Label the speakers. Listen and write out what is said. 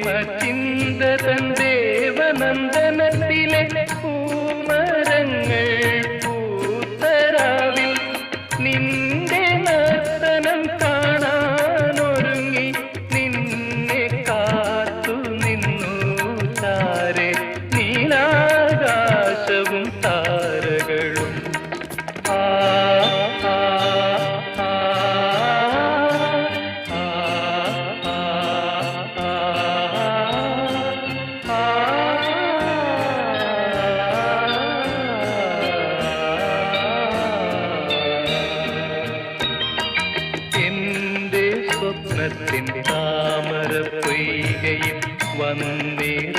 Speaker 1: ചിന്തതൻ ദേവനന്ദനത്തിലെ പൂമരങ്ങൾ പൂത്തരാവിൽ നിന്റെ നർത്തനം കാണാനൊരുങ്ങി നിന്നെ കാത്തു നിന്നു താരെ നീലാകാശവും താരകളും. ആ സ്വപ്നത്തിൻ താമര പൊയ്കയിൽ വന്നിറ